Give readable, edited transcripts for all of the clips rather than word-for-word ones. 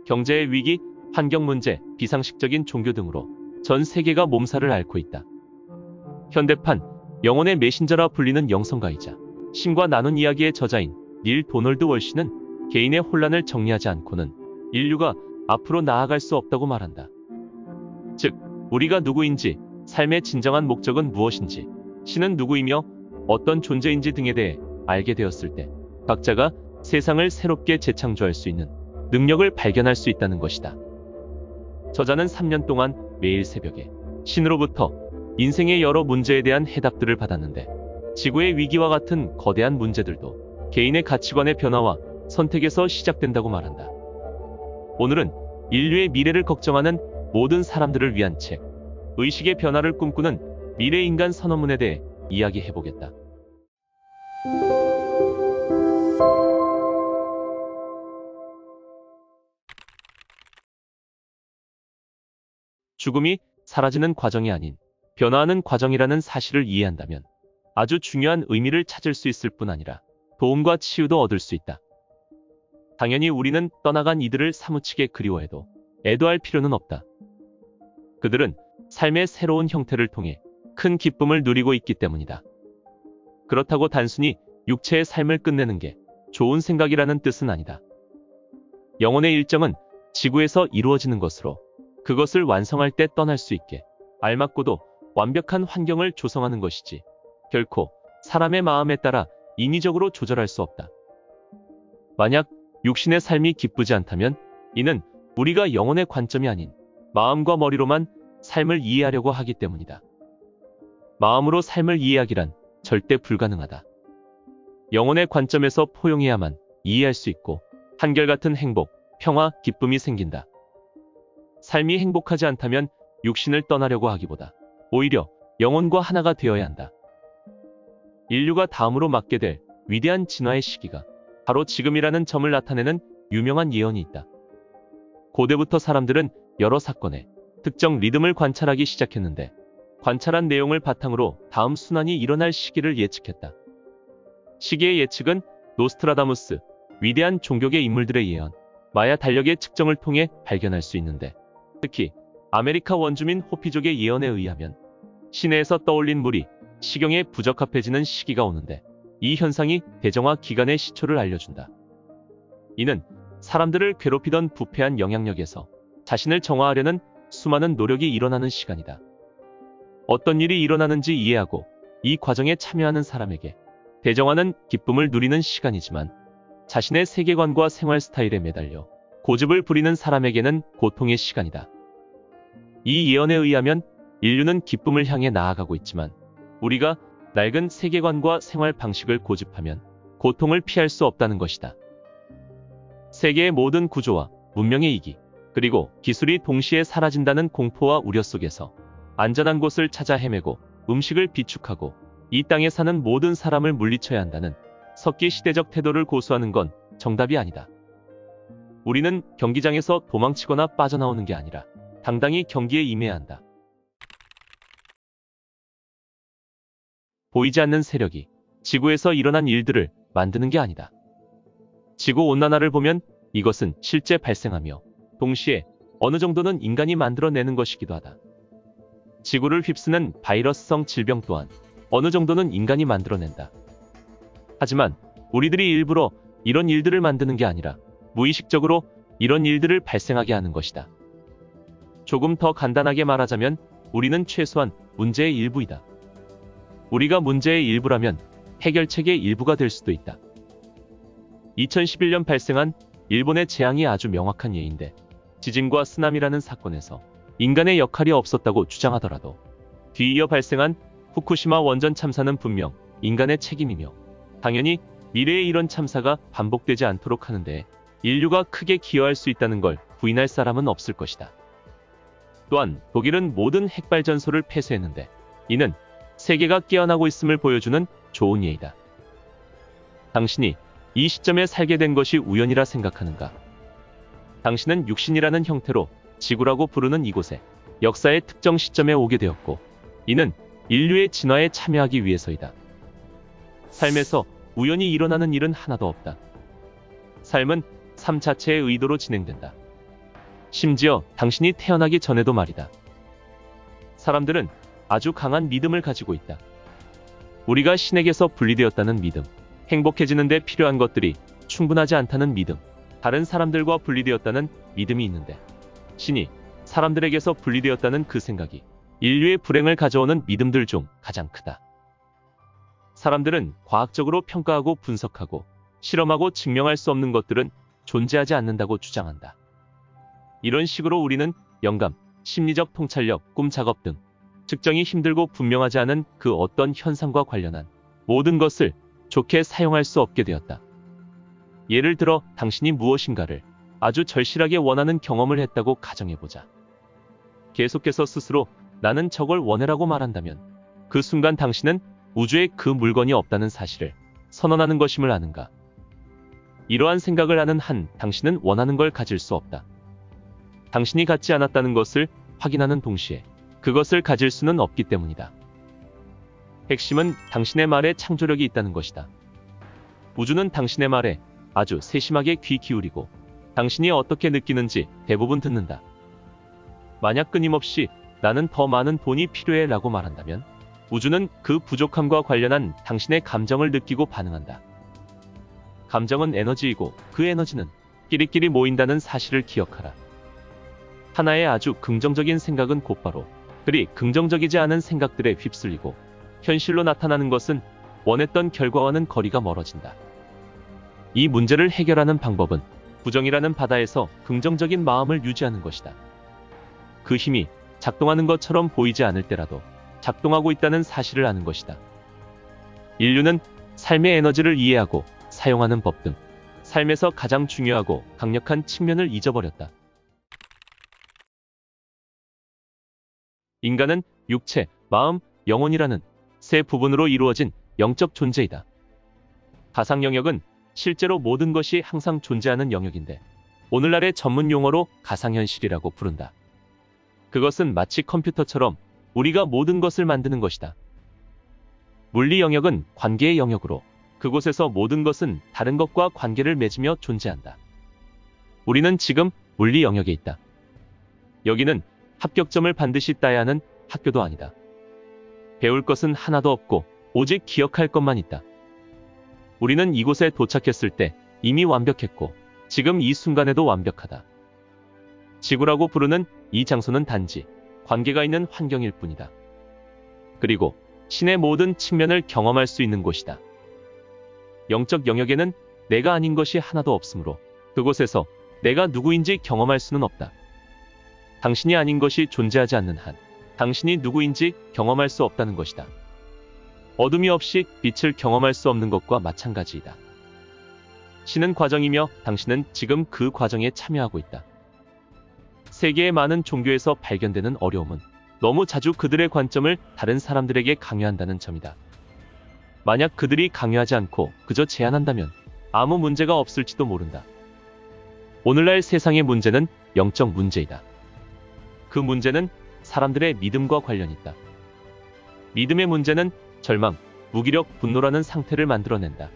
경제의 위기, 환경 문제, 비상식적인 종교 등으로 전 세계가 몸살을 앓고 있다. 현대판 영혼의 메신저라 불리는 영성가이자 신과 나눈 이야기의 저자인 닐 도널드 월시는 개인의 혼란을 정리하지 않고는 인류가 앞으로 나아갈 수 없다고 말한다. 즉, 우리가 누구인지, 삶의 진정한 목적은 무엇인지, 신은 누구이며 어떤 존재인지 등에 대해 알게 되었을 때 각자가 세상을 새롭게 재창조할 수 있는 능력을 발견할 수 있다는 것이다. 저자는 3년 동안 매일 새벽에 신으로부터 인생의 여러 문제에 대한 해답들을 받았는데, 지구의 위기와 같은 거대한 문제들도 개인의 가치관의 변화와 선택에서 시작된다고 말한다. 오늘은 인류의 미래를 걱정하는 모든 사람들을 위한 책, 의식의 변화를 꿈꾸는 미래인간 선언문에 대해 이야기해보겠다. 죽음이 사라지는 과정이 아닌 변화하는 과정이라는 사실을 이해한다면 아주 중요한 의미를 찾을 수 있을 뿐 아니라 도움과 치유도 얻을 수 있다. 당연히 우리는 떠나간 이들을 사무치게 그리워해도 애도할 필요는 없다. 그들은 삶의 새로운 형태를 통해 큰 기쁨을 누리고 있기 때문이다. 그렇다고 단순히 육체의 삶을 끝내는 게 좋은 생각이라는 뜻은 아니다. 영혼의 일정은 지구에서 이루어지는 것으로 그것을 완성할 때 떠날 수 있게 알맞고도 완벽한 환경을 조성하는 것이지, 결코 사람의 마음에 따라 인위적으로 조절할 수 없다. 만약 육신의 삶이 기쁘지 않다면 이는 우리가 영혼의 관점이 아닌 마음과 머리로만 삶을 이해하려고 하기 때문이다. 마음으로 삶을 이해하기란 절대 불가능하다. 영혼의 관점에서 포용해야만 이해할 수 있고 한결같은 행복, 평화, 기쁨이 생긴다. 삶이 행복하지 않다면 육신을 떠나려고 하기보다 오히려 영혼과 하나가 되어야 한다. 인류가 다음으로 맞게 될 위대한 진화의 시기가 바로 지금이라는 점을 나타내는 유명한 예언이 있다. 고대부터 사람들은 여러 사건의 특정 리듬을 관찰하기 시작했는데, 관찰한 내용을 바탕으로 다음 순환이 일어날 시기를 예측했다. 시기의 예측은 노스트라다무스, 위대한 종교계 인물들의 예언, 마야 달력의 측정을 통해 발견할 수 있는데, 특히 아메리카 원주민 호피족의 예언에 의하면 시내에서 떠올린 물이 시경에 부적합해지는 시기가 오는데, 이 현상이 대정화 기간의 시초를 알려준다. 이는 사람들을 괴롭히던 부패한 영향력에서 자신을 정화하려는 수많은 노력이 일어나는 시간이다. 어떤 일이 일어나는지 이해하고 이 과정에 참여하는 사람에게 대정화는 기쁨을 누리는 시간이지만, 자신의 세계관과 생활 스타일에 매달려 고집을 부리는 사람에게는 고통의 시간이다. 이 예언에 의하면 인류는 기쁨을 향해 나아가고 있지만, 우리가 낡은 세계관과 생활 방식을 고집하면 고통을 피할 수 없다는 것이다. 세계의 모든 구조와 문명의 이기, 그리고 기술이 동시에 사라진다는 공포와 우려 속에서 안전한 곳을 찾아 헤매고 음식을 비축하고 이 땅에 사는 모든 사람을 물리쳐야 한다는 석기 시대적 태도를 고수하는 건 정답이 아니다. 우리는 경기장에서 도망치거나 빠져나오는 게 아니라 당당히 경기에 임해야 한다. 보이지 않는 세력이 지구에서 일어난 일들을 만드는 게 아니다. 지구온난화를 보면 이것은 실제 발생하며 동시에 어느 정도는 인간이 만들어내는 것이기도 하다. 지구를 휩쓰는 바이러스성 질병 또한 어느 정도는 인간이 만들어낸다. 하지만 우리들이 일부러 이런 일들을 만드는 게 아니라 무의식적으로 이런 일들을 발생하게 하는 것이다. 조금 더 간단하게 말하자면 우리는 최소한 문제의 일부이다. 우리가 문제의 일부라면 해결책의 일부가 될 수도 있다. 2011년 발생한 일본의 재앙이 아주 명확한 예인데, 지진과 쓰나미라는 사건에서 인간의 역할이 없었다고 주장하더라도 뒤이어 발생한 후쿠시마 원전 참사는 분명 인간의 책임이며, 당연히 미래에 이런 참사가 반복되지 않도록 하는데 인류가 크게 기여할 수 있다는 걸 부인할 사람은 없을 것이다. 또한 독일은 모든 핵발전소를 폐쇄했는데, 이는 세계가 깨어나고 있음을 보여주는 좋은 예이다. 당신이 이 시점에 살게 된 것이 우연이라 생각하는가? 당신은 육신이라는 형태로 지구라고 부르는 이곳에 역사의 특정 시점에 오게 되었고, 이는 인류의 진화에 참여하기 위해서이다. 삶에서 우연히 일어나는 일은 하나도 없다. 삶은 삶 자체의 의도로 진행된다. 심지어 당신이 태어나기 전에도 말이다. 사람들은 아주 강한 믿음을 가지고 있다. 우리가 신에게서 분리되었다는 믿음, 행복해지는 데 필요한 것들이 충분하지 않다는 믿음, 다른 사람들과 분리되었다는 믿음이 있는데 신이 사람들에게서 분리되었다는 그 생각이 인류의 불행을 가져오는 믿음들 중 가장 크다. 사람들은 과학적으로 평가하고 분석하고 실험하고 증명할 수 없는 것들은 존재하지 않는다고 주장한다. 이런 식으로 우리는 영감, 심리적 통찰력, 꿈 작업 등 측정이 힘들고 분명하지 않은 그 어떤 현상과 관련한 모든 것을 좋게 사용할 수 없게 되었다. 예를 들어 당신이 무엇인가를 아주 절실하게 원하는 경험을 했다고 가정해보자. 계속해서 스스로 나는 저걸 원해라고 말한다면 그 순간 당신은 우주에 그 물건이 없다는 사실을 선언하는 것임을 아는가? 이러한 생각을 하는 한 당신은 원하는 걸 가질 수 없다. 당신이 갖지 않았다는 것을 확인하는 동시에 그것을 가질 수는 없기 때문이다. 핵심은 당신의 말에 창조력이 있다는 것이다. 우주는 당신의 말에 아주 세심하게 귀 기울이고 당신이 어떻게 느끼는지 대부분 듣는다. 만약 끊임없이 나는 더 많은 돈이 필요해 라고 말한다면 우주는 그 부족함과 관련한 당신의 감정을 느끼고 반응한다. 감정은 에너지이고 그 에너지는 끼리끼리 모인다는 사실을 기억하라. 하나의 아주 긍정적인 생각은 곧바로 그리 긍정적이지 않은 생각들에 휩쓸리고 현실로 나타나는 것은 원했던 결과와는 거리가 멀어진다. 이 문제를 해결하는 방법은 부정이라는 바다에서 긍정적인 마음을 유지하는 것이다. 그 힘이 작동하는 것처럼 보이지 않을 때라도 작동하고 있다는 사실을 아는 것이다. 인류는 삶의 에너지를 이해하고 사용하는 법 등 삶에서 가장 중요하고 강력한 측면을 잊어버렸다. 인간은 육체, 마음, 영혼이라는 세 부분으로 이루어진 영적 존재이다. 가상 영역은 실제로 모든 것이 항상 존재하는 영역인데 오늘날의 전문 용어로 가상현실이라고 부른다. 그것은 마치 컴퓨터처럼 우리가 모든 것을 만드는 것이다. 물리 영역은 관계의 영역으로 그곳에서 모든 것은 다른 것과 관계를 맺으며 존재한다. 우리는 지금 물리 영역에 있다. 여기는 합격점을 반드시 따야 하는 학교도 아니다. 배울 것은 하나도 없고 오직 기억할 것만 있다. 우리는 이곳에 도착했을 때 이미 완벽했고 지금 이 순간에도 완벽하다. 지구라고 부르는 이 장소는 단지 관계가 있는 환경일 뿐이다. 그리고 신의 모든 측면을 경험할 수 있는 곳이다. 영적 영역에는 내가 아닌 것이 하나도 없으므로 그곳에서 내가 누구인지 경험할 수는 없다. 당신이 아닌 것이 존재하지 않는 한 당신이 누구인지 경험할 수 없다는 것이다. 어둠이 없이 빛을 경험할 수 없는 것과 마찬가지이다. 신은 과정이며 당신은 지금 그 과정에 참여하고 있다. 세계의 많은 종교에서 발견되는 어려움은 너무 자주 그들의 관점을 다른 사람들에게 강요한다는 점이다. 만약 그들이 강요하지 않고 그저 제안한다면 아무 문제가 없을지도 모른다. 오늘날 세상의 문제는 영적 문제이다. 그 문제는 사람들의 믿음과 관련 있다. 믿음의 문제는 절망, 무기력, 분노라는 상태를 만들어낸다.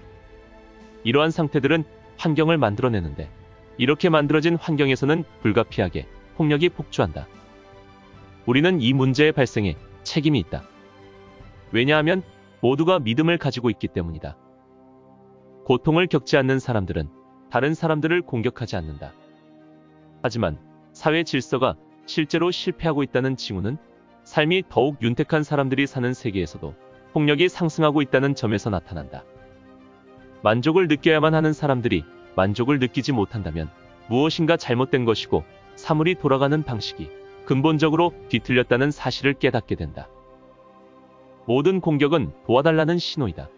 이러한 상태들은 환경을 만들어내는데 이렇게 만들어진 환경에서는 불가피하게 폭력이 폭주한다. 우리는 이 문제의 발생에 책임이 있다. 왜냐하면 모두가 믿음을 가지고 있기 때문이다. 고통을 겪지 않는 사람들은 다른 사람들을 공격하지 않는다. 하지만 사회 질서가 실제로 실패하고 있다는 징후는 삶이 더욱 윤택한 사람들이 사는 세계에서도 폭력이 상승하고 있다는 점에서 나타난다. 만족을 느껴야만 하는 사람들이 만족을 느끼지 못한다면 무엇인가 잘못된 것이고 사물이 돌아가는 방식이 근본적으로 뒤틀렸다는 사실을 깨닫게 된다. 모든 공격은 도와달라는 신호이다.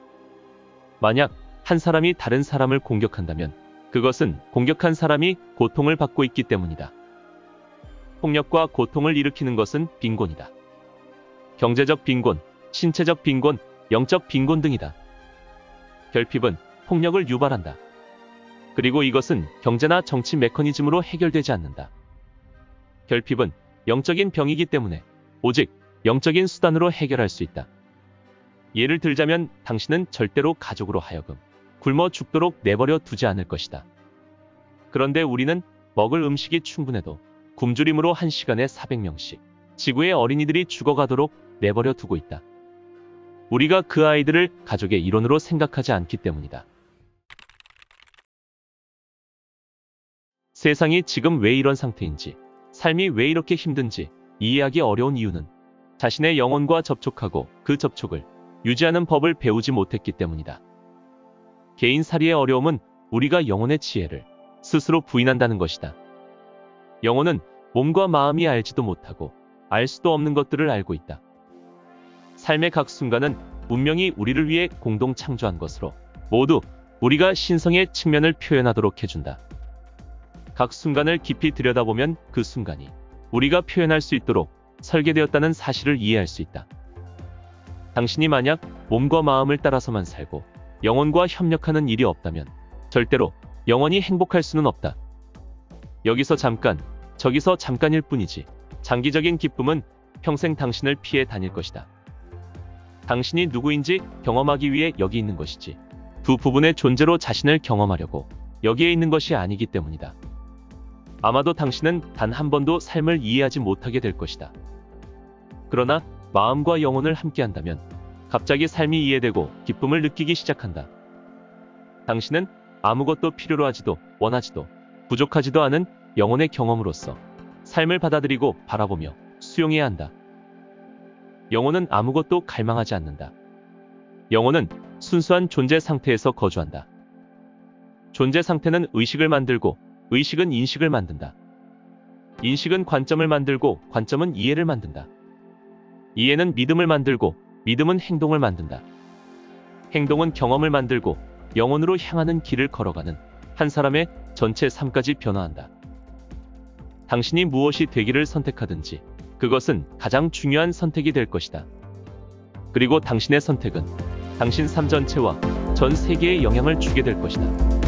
만약 한 사람이 다른 사람을 공격한다면 그것은 공격한 사람이 고통을 받고 있기 때문이다. 폭력과 고통을 일으키는 것은 빈곤이다. 경제적 빈곤, 신체적 빈곤, 영적 빈곤 등이다. 결핍은 폭력을 유발한다. 그리고 이것은 경제나 정치 메커니즘으로 해결되지 않는다. 결핍은 영적인 병이기 때문에 오직 영적인 수단으로 해결할 수 있다. 예를 들자면 당신은 절대로 가족으로 하여금 굶어 죽도록 내버려 두지 않을 것이다. 그런데 우리는 먹을 음식이 충분해도 굶주림으로 1시간에 400명씩 지구의 어린이들이 죽어가도록 내버려 두고 있다. 우리가 그 아이들을 가족의 일원으로 생각하지 않기 때문이다. 세상이 지금 왜 이런 상태인지, 삶이 왜 이렇게 힘든지 이해하기 어려운 이유는 자신의 영혼과 접촉하고 그 접촉을 유지하는 법을 배우지 못했기 때문이다. 개인살이의 어려움은 우리가 영혼의 지혜를 스스로 부인한다는 것이다. 영혼은 몸과 마음이 알지도 못하고 알 수도 없는 것들을 알고 있다. 삶의 각 순간은 운명이 우리를 위해 공동 창조한 것으로 모두 우리가 신성의 측면을 표현하도록 해준다. 각 순간을 깊이 들여다보면 그 순간이 우리가 표현할 수 있도록 설계되었다는 사실을 이해할 수 있다. 당신이 만약 몸과 마음을 따라서만 살고 영혼과 협력하는 일이 없다면 절대로 영원히 행복할 수는 없다. 여기서 잠깐, 저기서 잠깐일 뿐이지 장기적인 기쁨은 평생 당신을 피해 다닐 것이다. 당신이 누구인지 경험하기 위해 여기 있는 것이지 두 부분의 존재로 자신을 경험하려고 여기에 있는 것이 아니기 때문이다. 아마도 당신은 단 한 번도 삶을 이해하지 못하게 될 것이다. 그러나 마음과 영혼을 함께한다면 갑자기 삶이 이해되고 기쁨을 느끼기 시작한다. 당신은 아무것도 필요로 하지도 원하지도 부족하지도 않은 영혼의 경험으로서 삶을 받아들이고 바라보며 수용해야 한다. 영혼은 아무것도 갈망하지 않는다. 영혼은 순수한 존재 상태에서 거주한다. 존재 상태는 의식을 만들고 의식은 인식을 만든다. 인식은 관점을 만들고 관점은 이해를 만든다. 이해는 믿음을 만들고 믿음은 행동을 만든다. 행동은 경험을 만들고 영혼으로 향하는 길을 걸어가는 한 사람의 전체 삶까지 변화한다. 당신이 무엇이 되기를 선택하든지 그것은 가장 중요한 선택이 될 것이다. 그리고 당신의 선택은 당신 삶 전체와 전 세계에 영향을 주게 될 것이다.